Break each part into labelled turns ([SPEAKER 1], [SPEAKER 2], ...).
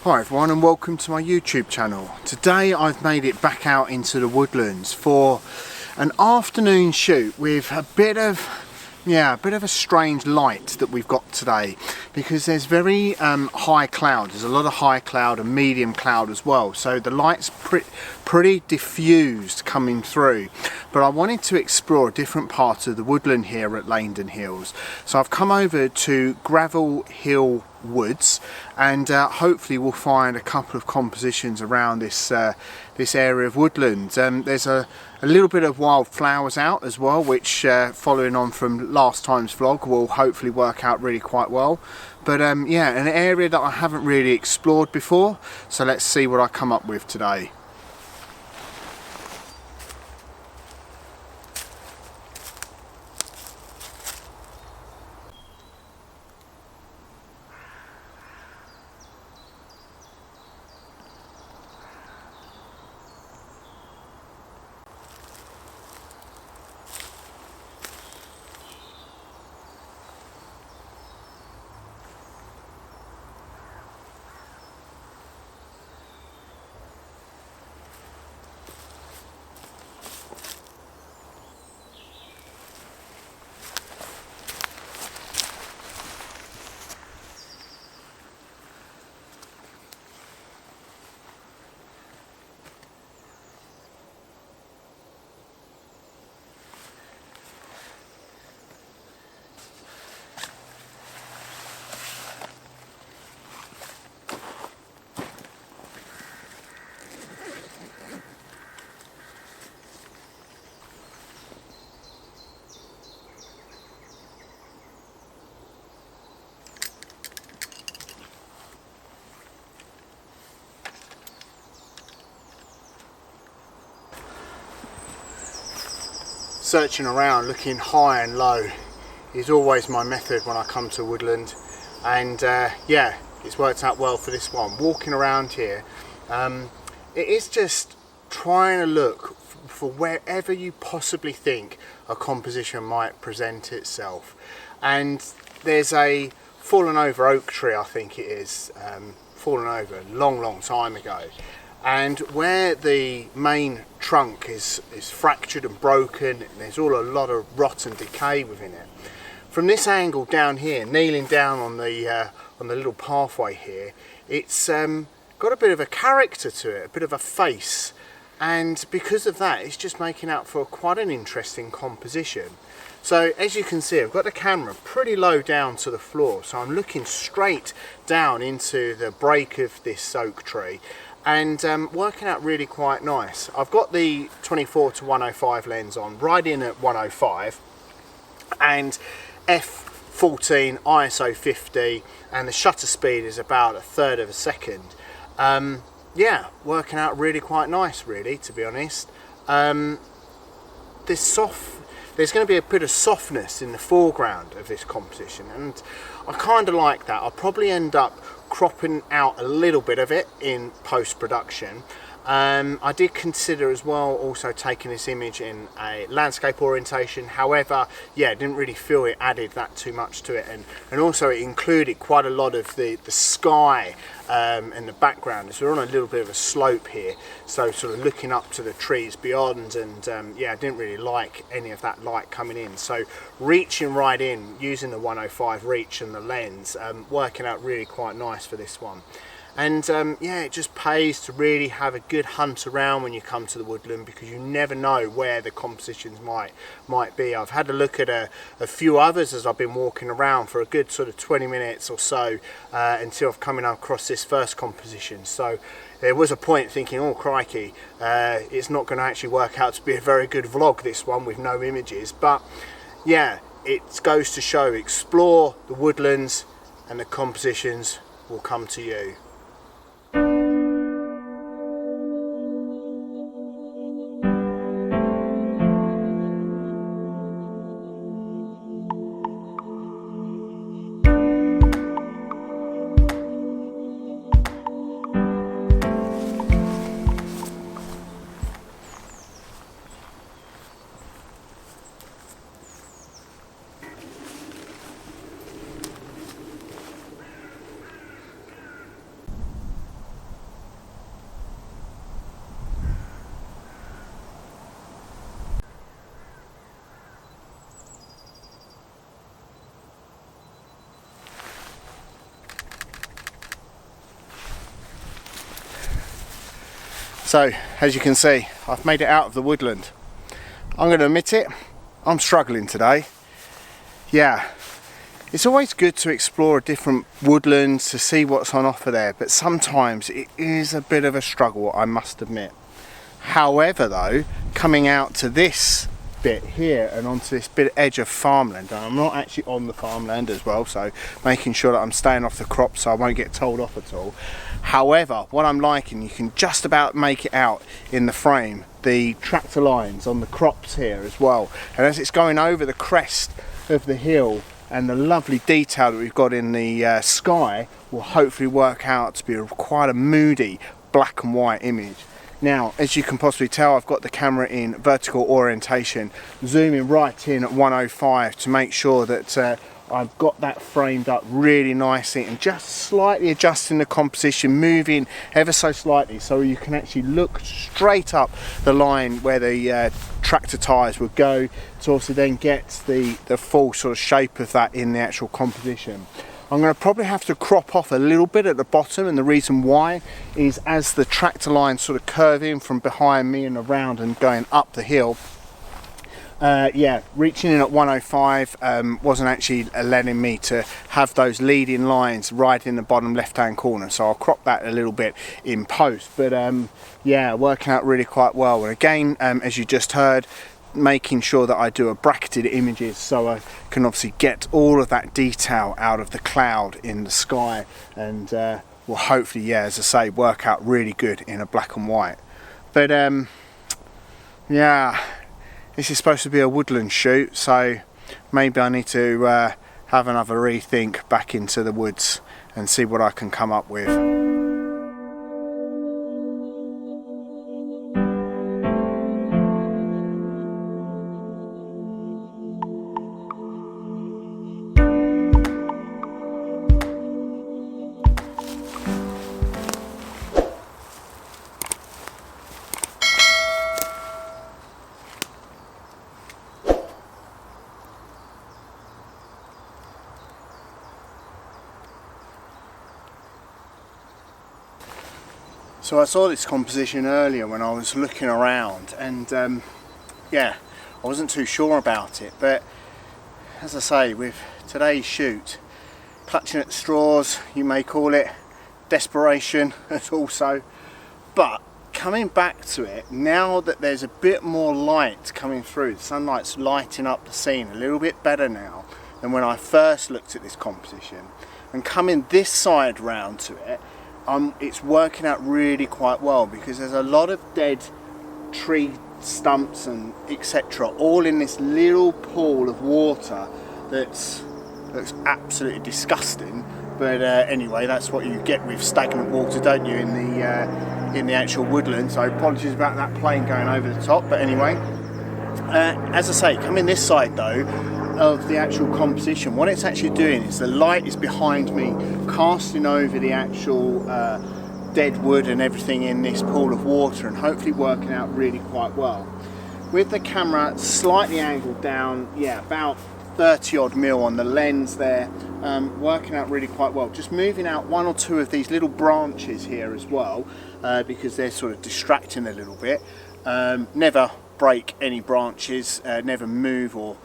[SPEAKER 1] Hi everyone and welcome to my YouTube channel. Today I've made it back out into the woodlands for an afternoon shoot with a bit of a strange light that we've got today, because there's very high cloud. There's a lot of high cloud and medium cloud as well, so the light's pretty diffused coming through. But I wanted to explore a different part of the woodland here at Langdon Hills, so I've come over to Gravel Hill Woods, and hopefully we'll find a couple of compositions around this this area of woodland. There's a little bit of wildflowers out as well, which following on from last time's vlog will hopefully work out really quite well. But yeah, an area that I haven't really explored before, so let's see what I come up with today. Searching around, looking high and low is always my method when I come to woodland, and yeah, it's worked out well for this one. Walking around here, it is just trying to look for wherever you possibly think a composition might present itself. And there's a fallen over oak tree, I think it is, fallen over a long time ago. And where the main trunk is fractured and broken, and there's a lot of rot and decay within it. From this angle down here, kneeling down on the little pathway here, it's got a bit of a character to it, a bit of a face, and because of that, it's just making out for quite an interesting composition. So as you can see, I've got the camera pretty low down to the floor, so I'm looking straight down into the break of this oak tree, and working out really quite nice. I've got the 24-105 lens on, right in at 105, and f14 ISO 50, and the shutter speed is about 1/3 of a second. Yeah, working out really quite nice, really, to be honest. There's going to be a bit of softness in the foreground of this composition, and I kind of like that. I'll probably end up cropping out a little bit of it in post-production. I did consider as well also taking this image in a landscape orientation, however, yeah, didn't really feel it added that too much to it, and also it included quite a lot of the sky in the background. So we're on a little bit of a slope here, so sort of looking up to the trees beyond, and yeah, I didn't really like any of that light coming in. So reaching right in, using the 105 reach and the lens, working out really quite nice for this one. And yeah, it just pays to really have a good hunt around when you come to the woodland, because you never know where the compositions might be. I've had a look at a few others as I've been walking around for a good sort of 20 minutes or so until I've come across this first composition. So there was a point thinking, oh crikey, it's not going to actually work out to be a very good vlog, this one, with no images. But yeah, it goes to show, explore the woodlands and the compositions will come to you. So as you can see, I've made it out of the woodland. I'm going to admit it, I'm struggling today. Yeah, it's always good to explore different woodlands to see what's on offer there, but sometimes it is a bit of a struggle, I must admit. However though, coming out to this bit here and onto this bit edge of farmland, and I'm not actually on the farmland as well, so making sure that I'm staying off the crop so I won't get told off at all. However, what I'm liking, you can just about make it out in the frame, the tractor lines on the crops here as well, and as it's going over the crest of the hill, and the lovely detail that we've got in the sky will hopefully work out to be quite a moody black and white image. Now, as you can possibly tell, I've got the camera in vertical orientation, zooming right in at 105 to make sure that I've got that framed up really nicely, and just slightly adjusting the composition, moving ever so slightly so you can actually look straight up the line where the tractor tyres would go, to also then get the full sort of shape of that in the actual composition. I'm going to probably have to crop off a little bit at the bottom, and the reason why is as the tractor line sort of curve in from behind me and around and going up the hill, yeah, reaching in at 105 wasn't actually letting me to have those leading lines right in the bottom left hand corner, so I'll crop that a little bit in post, but yeah, working out really quite well. And again, as you just heard, making sure that I do a bracketed images so I can obviously get all of that detail out of the cloud in the sky, and will hopefully, yeah, as I say, work out really good in a black and white. But yeah, this is supposed to be a woodland shoot, so maybe I need to have another rethink back into the woods and see what I can come up with. So I saw this composition earlier when I was looking around, and yeah, I wasn't too sure about it, but as I say, with today's shoot, clutching at straws, you may call it, desperation also, but coming back to it, now that there's a bit more light coming through, the sunlight's lighting up the scene a little bit better now than when I first looked at this composition, and coming this side round to it, it's working out really quite well, because there's a lot of dead tree stumps and etc. all in this little pool of water that looks absolutely disgusting, but anyway, that's what you get with stagnant water, don't you, in the actual woodland. So apologies about that plane going over the top, but anyway, as I say, coming this side though of the actual composition, what it's actually doing is the light is behind me, casting over the actual dead wood and everything in this pool of water, and hopefully working out really quite well. With the camera slightly angled down, yeah, about 30 odd mil on the lens there, working out really quite well. Just moving out one or two of these little branches here as well, because they're sort of distracting a little bit. Never break any branches, never move or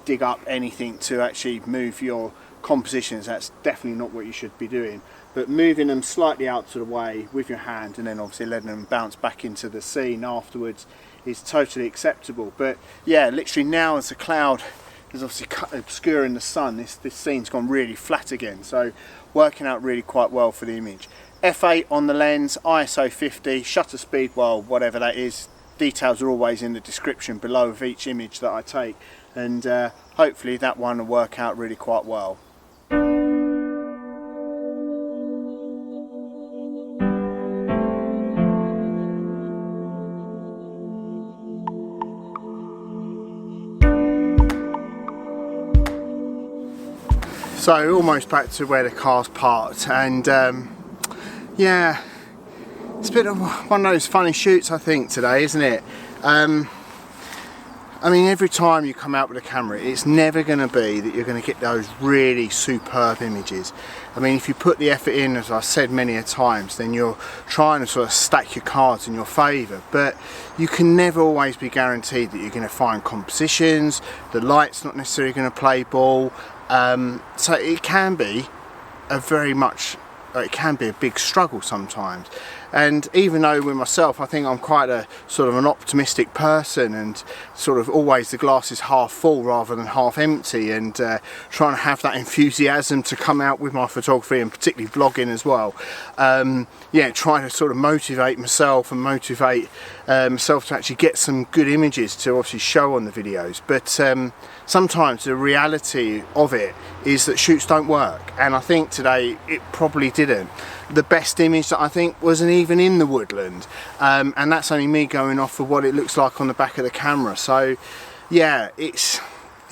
[SPEAKER 1] dig up anything to actually move your compositions. That's definitely not what you should be doing, but moving them slightly out to the way with your hand, and then obviously letting them bounce back into the scene afterwards, is totally acceptable. But yeah, literally now as the cloud is obviously obscuring the sun, this scene's gone really flat again, so working out really quite well for the image. f8 on the lens, ISO 50, shutter speed, well, whatever that is, details are always in the description below of each image that I take, and hopefully that one will work out really quite well. So almost back to where the car's parked, and yeah, it's a bit of one of those funny shoots I think today, isn't it? I mean, every time you come out with a camera, it's never going to be that you're going to get those really superb images. I mean, if you put the effort in, as I've said many a times, then you're trying to sort of stack your cards in your favour. But you can never always be guaranteed that you're going to find compositions, the light's not necessarily going to play ball. So it can be it can be a big struggle sometimes. And even though with myself, I think I'm quite a sort of an optimistic person, and sort of always the glass is half full rather than half empty, and trying to have that enthusiasm to come out with my photography, and particularly vlogging as well. Yeah, trying to sort of motivate myself and motivate myself to actually get some good images to obviously show on the videos. But sometimes the reality of it is that shoots don't work, and I think today it probably didn't. The best image that I think wasn't even in the woodland, and that's only me going off of what it looks like on the back of the camera. So yeah, it's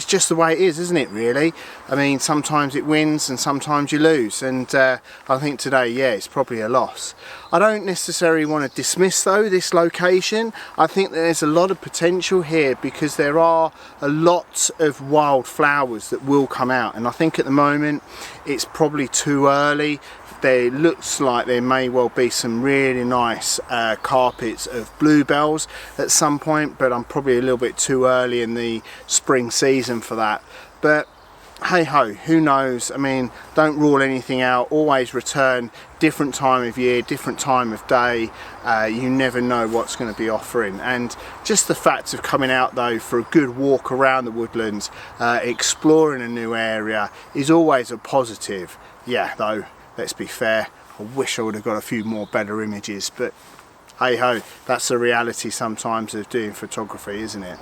[SPEAKER 1] just the way it is, isn't it, really? I mean, sometimes it wins and sometimes you lose, and I think today, yeah, it's probably a loss. I don't necessarily want to dismiss, though, this location. I think there's a lot of potential here, because there are a lot of wild flowers that will come out, and I think at the moment it's probably too early. There looks like there may well be some really nice carpets of bluebells at some point, but I'm probably a little bit too early in the spring season for that. But hey ho, who knows? I mean, don't rule anything out. Always return, different time of year, different time of day. You never know what's going to be offering. And just the fact of coming out though for a good walk around the woodlands, exploring a new area, is always a positive. Yeah, though, let's be fair, I wish I would have got a few more better images, but hey ho, that's the reality sometimes of doing photography, isn't it?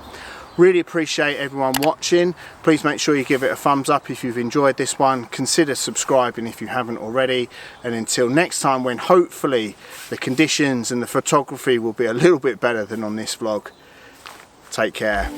[SPEAKER 1] Really appreciate everyone watching. Please make sure you give it a thumbs up if you've enjoyed this one. Consider subscribing if you haven't already. And until next time, when hopefully the conditions and the photography will be a little bit better than on this vlog, take care.